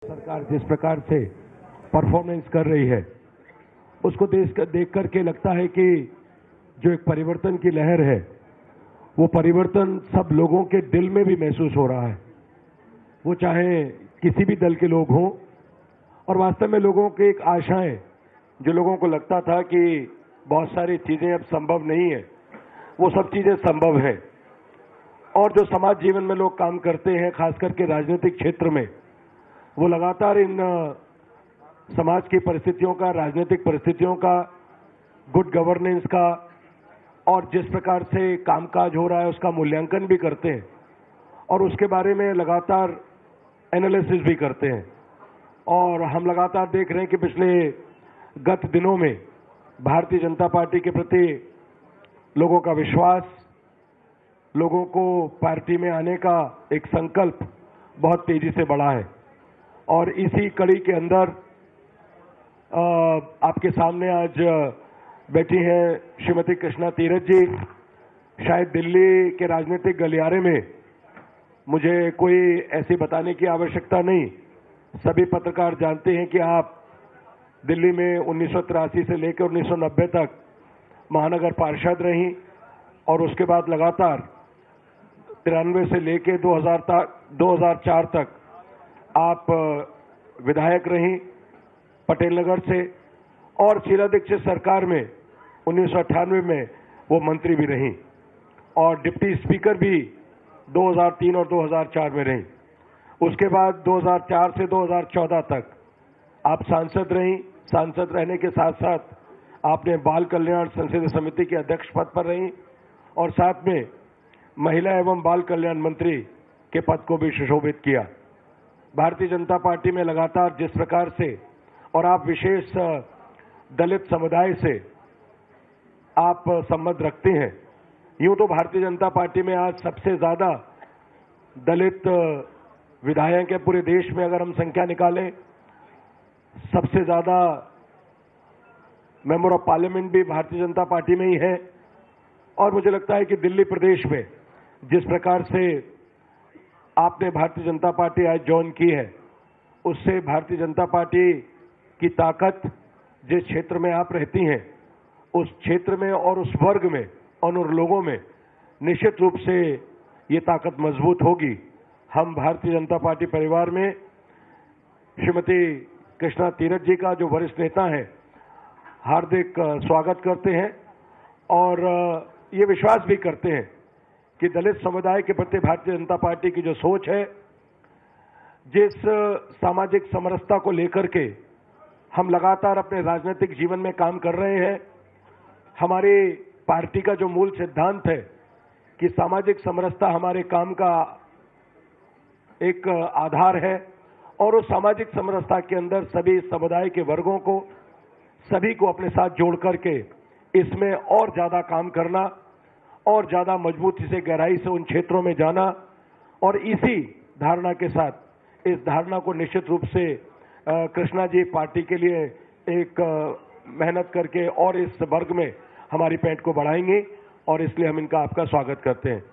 सरकार जिस प्रकार से परफॉर्मेंस कर रही है उसको देख करके लगता है कि जो एक परिवर्तन की लहर है वो परिवर्तन सब लोगों के दिल में भी महसूस हो रहा है। वो चाहे किसी भी दल के लोग हों, और वास्तव में लोगों की एक आशाएं, जो लोगों को लगता था कि बहुत सारी चीजें अब संभव नहीं है, वो सब चीजें संभव हैं। और जो समाज जीवन में लोग काम करते हैं, खास करके राजनीतिक क्षेत्र में, वो लगातार इन समाज की परिस्थितियों का, राजनीतिक परिस्थितियों का, गुड गवर्नेंस का और जिस प्रकार से कामकाज हो रहा है उसका मूल्यांकन भी करते हैं और उसके बारे में लगातार एनालिसिस भी करते हैं। और हम लगातार देख रहे हैं कि पिछले गत दिनों में भारतीय जनता पार्टी के प्रति लोगों का विश्वास, लोगों को पार्टी में आने का एक संकल्प बहुत तेजी से बढ़ा है। और इसी कड़ी के अंदर आपके सामने आज बैठी हैं श्रीमती कृष्णा तीरथ जी। शायद दिल्ली के राजनीतिक गलियारे में मुझे कोई ऐसी बताने की आवश्यकता नहीं, सभी पत्रकार जानते हैं कि आप दिल्ली में 1983 से लेकर 1990 तक महानगर पार्षद रहीं और उसके बाद लगातार 93 से लेकर 2004 तक आप विधायक रहीं पटेल नगर से, और शीला दीक्षित सरकार में 1998 में वो मंत्री भी रहीं और डिप्टी स्पीकर भी 2003 और 2004 में रहीं। उसके बाद 2004 से 2014 तक आप सांसद रहीं। सांसद रहने के साथ साथ आपने बाल कल्याण संसदीय समिति के अध्यक्ष पद पर रहीं और साथ में महिला एवं बाल कल्याण मंत्री के पद को भी सुशोभित किया। भारतीय जनता पार्टी में लगातार जिस प्रकार से, और आप विशेष दलित समुदाय से आप संबंध रखते हैं, यूं तो भारतीय जनता पार्टी में आज सबसे ज्यादा दलित विधायक है पूरे देश में। अगर हम संख्या निकालें, सबसे ज्यादा मेंबर ऑफ पार्लियामेंट भी भारतीय जनता पार्टी में ही है। और मुझे लगता है कि दिल्ली प्रदेश में जिस प्रकार से आपने भारतीय जनता पार्टी आज ज्वाइन की है, उससे भारतीय जनता पार्टी की ताकत, जिस क्षेत्र में आप रहती हैं उस क्षेत्र में और उस वर्ग में और उन लोगों में निश्चित रूप से ये ताकत मजबूत होगी। हम भारतीय जनता पार्टी परिवार में श्रीमती कृष्णा तीरथ जी का, जो वरिष्ठ नेता हैं, हार्दिक स्वागत करते हैं और ये विश्वास भी करते हैं कि दलित समुदाय के प्रति भारतीय जनता पार्टी की जो सोच है, जिस सामाजिक समरसता को लेकर के हम लगातार अपने राजनीतिक जीवन में काम कर रहे हैं, हमारी पार्टी का जो मूल सिद्धांत है कि सामाजिक समरसता हमारे काम का एक आधार है, और उस सामाजिक समरसता के अंदर सभी समुदाय के वर्गों को, सभी को अपने साथ जोड़ करके इसमें और ज्यादा काम करना और ज्यादा मजबूती से, गहराई से उन क्षेत्रों में जाना, और इसी धारणा के साथ, इस धारणा को निश्चित रूप से कृष्णा जी पार्टी के लिए एक मेहनत करके और इस वर्ग में हमारी पैठ को बढ़ाएंगे, और इसलिए हम इनका आपका स्वागत करते हैं।